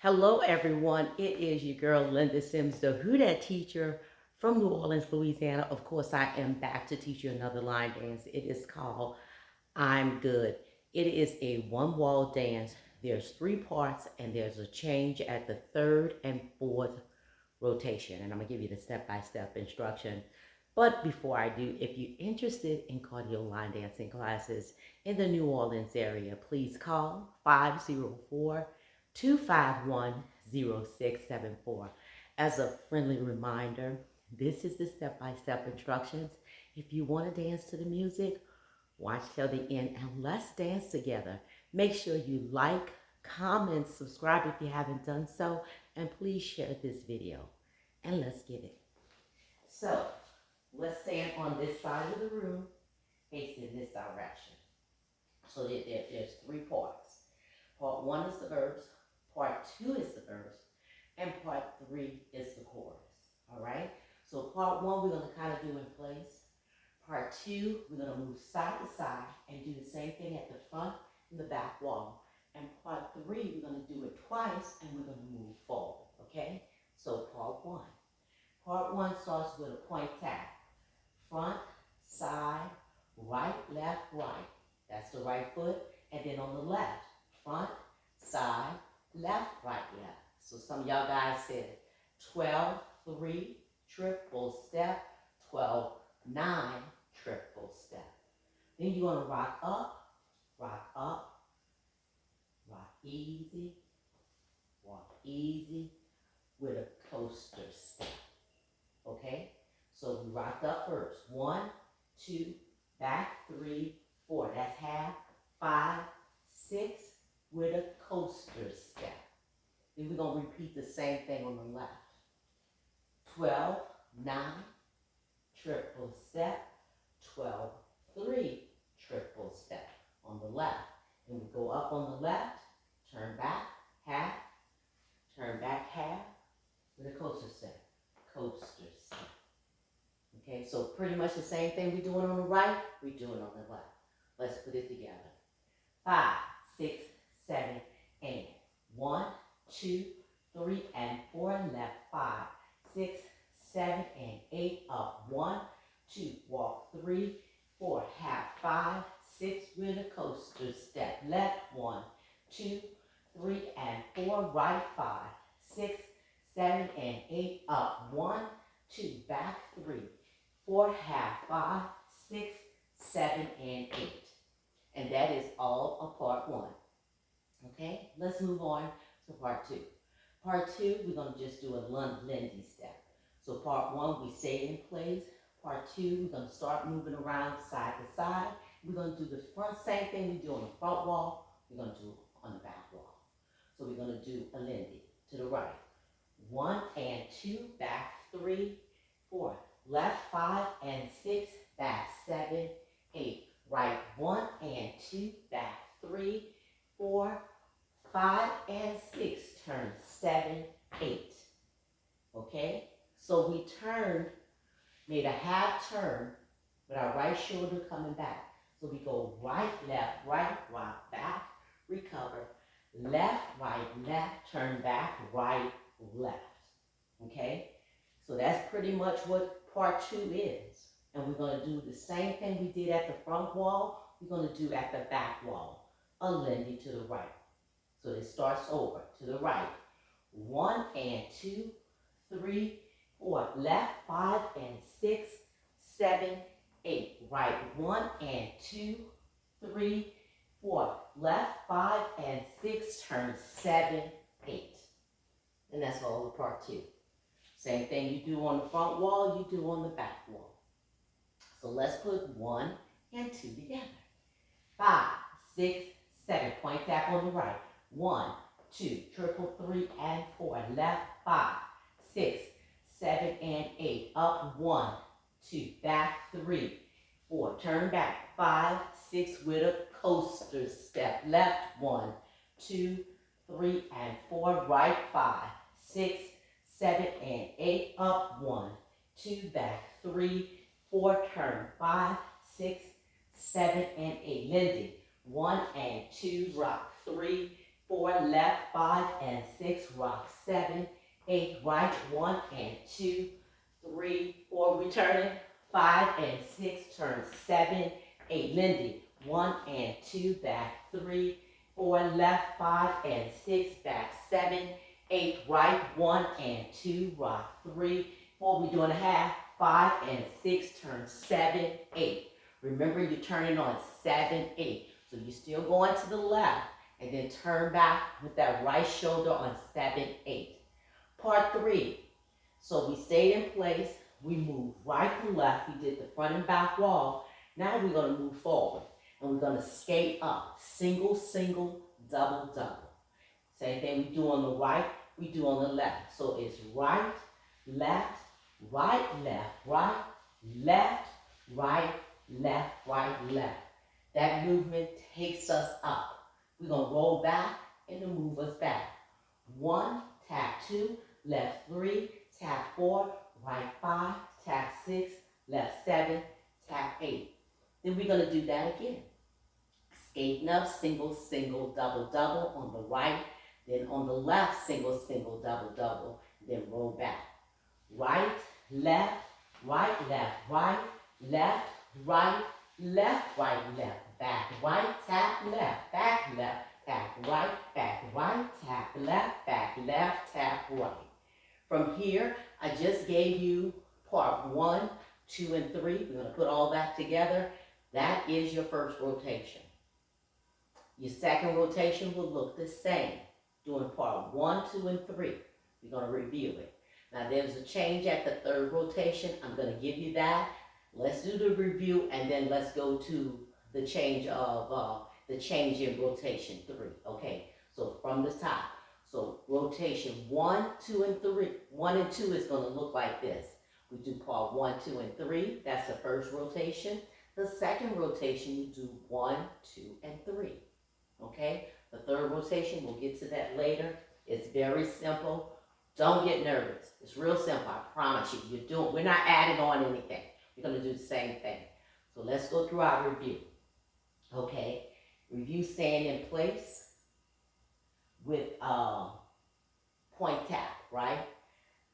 Hello, everyone. It is your girl, Linda Sims, the Who Dat teacher from New Orleans, Louisiana. Of course, I am back to teach you another line dance. It is called I'm Good. It is a one wall dance. There's three parts, and there's a change at the third and fourth rotation. And I'm going to give you the step-by-step instruction. But before I do, if you're interested in cardio line dancing classes in the New Orleans area, please call 504-251-0674. As a friendly reminder, this is the step-by-step instructions. If you want to dance to the music, watch till the end and let's dance together. Make sure you like, comment, subscribe if you haven't done so, and please share this video. And let's get it. So, let's stand on this side of the room, facing this direction. So there's three parts. Part one is the verse, part two is the verse, and part three is the chorus. All right? So part one we're going to kind of do in place. Part two, we're going to move side to side and do the same thing at the front and the back wall. And part three, we're going to do it twice and we're going to move forward. Okay? So part one. Part one starts with a point tap. Front, side, right, left, right. That's the right foot. And then on the left, front, side, left, right, left. So some of y'all guys said 12, 3, triple step, 12, 9, triple step. Then you're going to rock up, rock easy with a coaster step. Okay? So we rocked up first. 1, 2, back, 3, 4. That's half. 5, 6 with a coaster step. Then we're going to repeat the same thing on the left. 12, 9, triple step. 12, 3, triple step on the left. Then we go up on the left, turn back, half, turn back half with a coaster step. Coaster step. Okay, so pretty much the same thing we're doing on the right, we're doing on the left. Let's put it together. 5, 6, 7, 8. 1, 2, 3, and 4. Left. 5, 6, 7, and 8. Up. 1, 2. Walk. 3, 4. Half. 5, 6 with a coaster step. Left. 1, 2, 3, and 4. Right. 5, 6, 7, and 8. Up. 1, 2. Back. 3, 4. Half. 5, 6, 7, and 8. And that is all of part one. Okay, let's move on to part two. Part two, we're going to just do a Lindy step. So part one, we stay in place. Part two, we're going to start moving around side to side. We're going to do the front, same thing we do on the front wall, we're going to do on the back wall. So we're going to do a Lindy to the right. 1 and 2, back 3, 4. Left 5 and 6, back 7, 8. Right 1 and 2, back 3, 4, 5 and 6. Turn 7, 8. Okay? So we turned, made a half turn with our right shoulder coming back. So we go right, left, rock back, recover. Left, left, turn back, right, left. Okay? So that's pretty much what part two is. And we're going to do the same thing we did at the front wall, we're going to do at the back wall. A Lindy to the right. So it starts over to the right. 1 and 2, 3, 4. Left 5 and 6, 7, 8. Right 1 and 2, 3, 4. Left 5 and 6. Turn 7, 8. And that's all of part two. Same thing you do on the front wall, you do on the back wall. So let's put 1 and 2 together. 5, 6, 7. Point tap on the right. 1, 2, triple 3 and 4. Left 5, 6, 7, and 8. Up 1, 2. Back 3, 4. Turn back 5, 6 with a coaster step. Left 1, 2, 3, and 4. Right 5, 6, 7, and 8. Up 1, 2. Back 3, 4. Turn 5, 6, 7, and 8. Lindy. 1 and 2. Rock 3, 4, left, 5 and 6, rock, 7, 8, right, 1 and 2, 3, 4, returning, 5 and 6, turn, 7, 8, Lindy, 1 and 2, back, 3, 4, left, 5 and 6, back, 7, 8, right, 1 and 2, rock, 3, 4, we're doing a half, 5 and 6, turn, 7, 8. Remember, you're turning on 7, 8. So you're still going to the left, and then turn back with that right shoulder on 7, 8. Part 3. So we stayed in place, we moved right to left, we did the front and back wall. Now we're going to move forward, and we're going to skate up. Single, single, double, double. Same thing we do on the right, we do on the left. So it's right, left, right, left, right, left, right, left, right, left. That movement takes us up. We're going to roll back and then move us back. 1, tap 2, left 3, tap 4, right 5, tap 6, left 7, tap 8. Then we're going to do that again. Skating up, single, single, double, double on the right. Then on the left, single, single, double, double. Then roll back. Right, left, right, left, right, left, right, left, right, left. Back, right, tap, left, back, right, tap, left, tap, right. From here, I just gave you part 1, 2, and 3. We're going to put all that together. That is your first rotation. Your second rotation will look the same. Doing part 1, 2, and 3. We're going to review it. Now, there's a change at the third rotation. I'm going to give you that. Let's do the review, and then let's go to the change in rotation 3. Okay, so from the top. So rotation 1, 2, and 3. 1 and 2 is going to look like this. We do part 1, 2, and 3. That's the first rotation. The second rotation, you do 1, 2, and 3. Okay, the third rotation, we'll get to that later. It's very simple. Don't get nervous. It's real simple, I promise you. We're not adding on anything. We're going to do the same thing. So let's go through our review. Okay, review staying in place with point tap, right?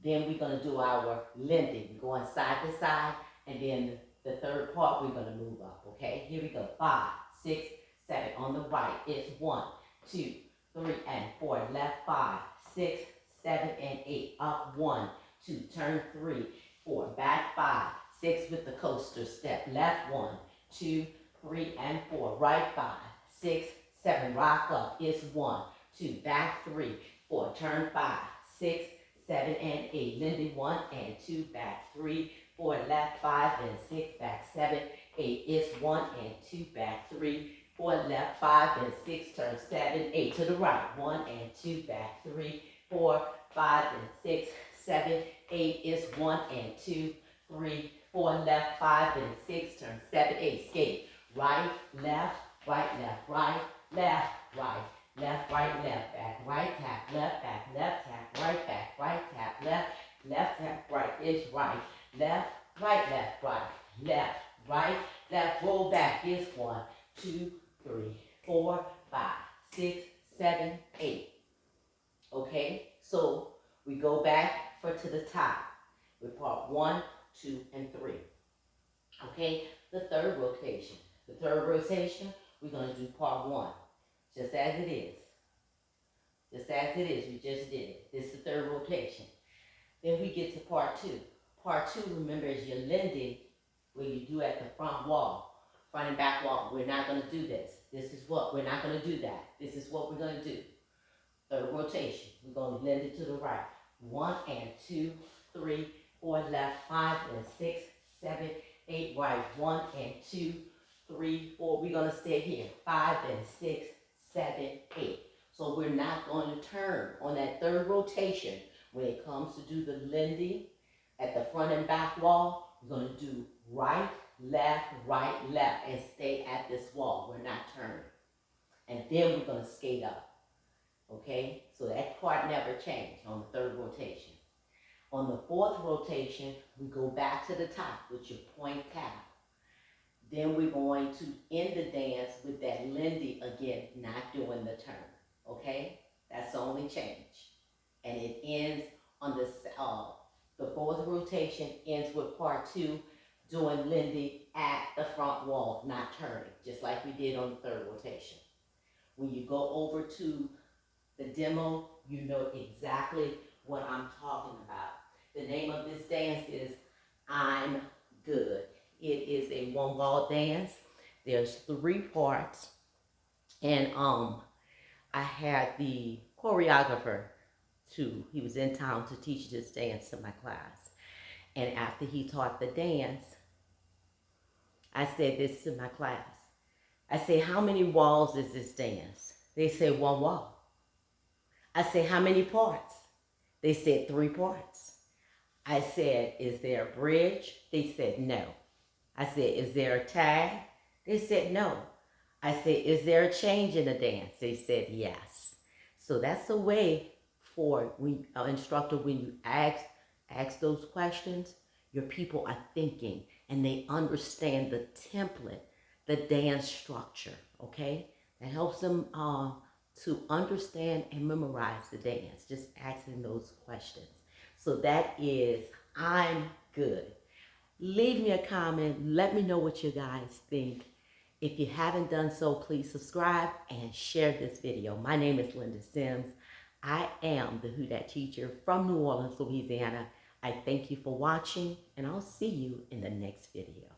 Then we're going to do our lending. We're going side to side, and then the third part we're going to move up, okay? Here we go, 5, 6, 7. On the right, it's 1, 2, 3, and 4. Left 5, 6, 7, and 8. Up 1, 2, turn 3, 4. Back 5, 6 with the coaster step. Left 1, 2, 3, and 4. Right 5, 6, 7. Rock up. It's 1, 2. Back 3, 4. Turn 5, 6, 7, and 8. Lindy 1 and 2. Back 3, 4. Left 5 and 6. Back 7, 8. It's 1 and 2. Back 3, 4. Left 5 and 6. Turn 7, 8. To the right. 1 and 2. Back 3, 4, 5 and 6, 7, 8. It's 1 and 2, 3, 4. Left 5 and 6. Turn 7, 8. Skate. Right, left, right, left, right, left, right, left, right, left, back, right, tap, left, tap, right, tap, left, tap, right. It's right, left, right, left, roll back. It's 1, 2, 3, 4, 5, 6, 7, 8. Okay, so we go back to the top with part 1, 2, and 3. Okay, the third rotation. The third rotation, we're going to do part 1, just as it is. Just as it is, we just did it. This is the third rotation. Then we get to part 2. Part 2, remember, is your lending, where you do at the front wall, front and back wall. We're not going to do this. We're not going to do that. This is what we're going to do. Third rotation, we're going to lend it to the right. 1 and 2, 3, 4, left, 5 and 6, 7, 8, right. 1 and 2, 3, 4. We're going to stay here. 5 and 6, 7, 8. So we're not going to turn on that third rotation. When it comes to do the lending at the front and back wall, we're going to do right, left, and stay at this wall. We're not turning. And then we're going to skate up. Okay, so that part never changed on the third rotation. On the fourth rotation, we go back to the top with your point tap. Then we're going to end the dance with that Lindy again, not doing the turn. Okay, that's the only change, and it ends on the fourth rotation ends with part two, doing Lindy at the front wall, not turning, just like we did on the third rotation. When you go over to the demo, you know exactly what I'm talking about. The name of this dance is I'm Good. It is a one wall dance. There's 3 parts, and I had the choreographer he was in town to teach this dance to my class. And after he taught the dance, I said this to my class. I said, how many walls is this dance? They said 1 wall. I said, how many parts? They said 3 parts. I said, is there a bridge? They said, no. I said, is there a tag? They said, no. I said, is there a change in the dance? They said, yes. So that's a way for instructor, when you ask those questions, your people are thinking and they understand the template, the dance structure, okay? That helps them to understand and memorize the dance, just asking those questions. So that is I'm Good. Leave me a comment. Let me know what you guys think. If you haven't done so, please subscribe and share this video. My name is Linda Sims. I am the Who Dat teacher from New Orleans, Louisiana. I thank you for watching, and I'll see you in the next video.